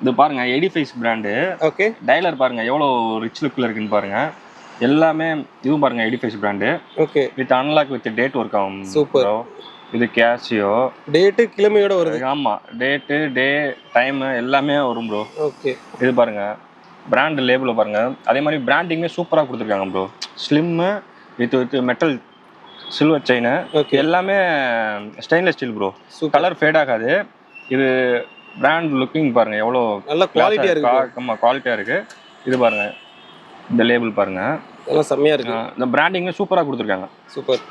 இது பாருங்க edifice brand. Okay. Dialler பாருங்க எவ்வளோ ரிச் லுக்கில் இருக்குன்னு பாருங்க. எல்லாமே இதுவும் பாருங்க edifice brand. Okay. With unlock with date work ஆகும். சூப்பர். இது கேஷியோ. டேட்டு கிழமையோட வருது. ஆமா, டேட்டு டே டைம் எல்லாமே வரும் ப்ரோ. ஓகே. இது பாருங்க பிராண்ட் லேபிள் பாருங்க. அதே மாதிரி பிராண்டிங்கே சூப்பராக கொடுத்துருக்காங்க bro. Slim with metal silver chain. Okay. எல்லாமே stainless steel bro. Colour fade ஆகாது. இது பிராண்ட் லுக்கிங் பாருங்க எவ்வளோ நல்ல குவாலிட்டியா இருக்கு. ஆமா குவாலிட்டியா இருக்கு. இது பாருங்க இந்த லேபிள் பாருங்க எல்லாம் செம்மையா இருக்கு. இந்த பிராண்டிங்கே சூப்பராக கொடுத்துருக்காங்க. சூப்பர்.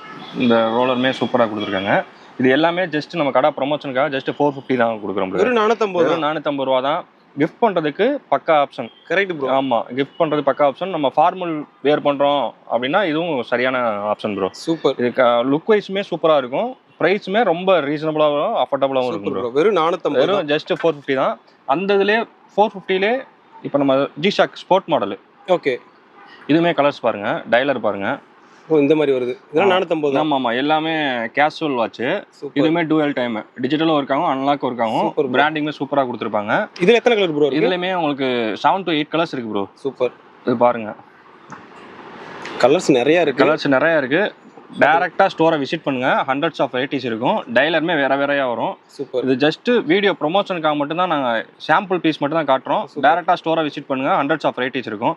இந்த ரோலருமே சூப்பராக கொடுத்துருக்காங்க. இது எல்லாமே ஜஸ்ட் நம்ம கடை ப்ரொமோஷனுக்காக ஜஸ்ட் 450 தான் கொடுக்குறோம். வெறும் 450 ரூபா தான். கிஃப்ட் பண்றதுக்கு பக்கா ஆப்ஷன். Correct bro. ஆமா, கிஃப்ட் பண்றது பக்கா ஆப்ஷன். நம்ம ஃபார்மல் வேர் பண்றோம் அப்படின்னா இதுவும் சரியான ஆப்ஷன் ப்ரோ. சூப்பர். இது லுக் வைஸ்மே சூப்பரா இருக்கும். பிரைஸ்மே ரொம்ப ரீசனபிளாகவும் அஃபோர்டபுளாகவும் இருக்கும் ப்ரோ. வெறும் 450. வெறும் ஜஸ்ட் 450 தான். அந்த இதுலேயே 450லே இப்போ நம்ம ஜிஷாக் ஸ்போர்ட் மாடல். ஓகே. இதுவுமே கலர்ஸ் பாருங்க. டயலர் பாருங்க. ஓ, இந்த மாதிரி வருது. இதெல்லாம் 450. ஆமா ஆமா, எல்லாமே கேஷுவல் வாட்ச். இதுவுமே டூயல் டைம். டிஜிட்டலும் ஒர்க் ஆகும், அன்லாக் ஒர்க் ஆகும். பிராண்டிங்மே சூப்பரா கொடுத்துருப்பாங்க. இதுல எத்தனை கலர் ப்ரோ? இதுலயுமே உங்களுக்கு 7 to 8 கலர்ஸ் இருக்கு ப்ரோ. சூப்பர். இது பாருங்க கலர்ஸ் நிறைய இருக்கு. டைரக்டா ஸ்டோரை விசிட் பண்ணுங்க. ஹண்ட்ரட்ஸ் ஆஃப் வெரைட்டிஸ் இருக்கும். டயலருமே வேற வேறையா வரும். சூப்பர். இது ஜஸ்ட் வீடியோ ப்ரொமோஷனுக்காக மட்டும் தான் நாங்க சாம்பிள் பீஸ் மட்டும் தான் காட்டுறோம். டைரக்டா ஸ்டோரை விசிட் பண்ணுங்க. ஹண்ட்ரட்ஸ் ஆஃப் வெரைட்டிஸ் இருக்கும்.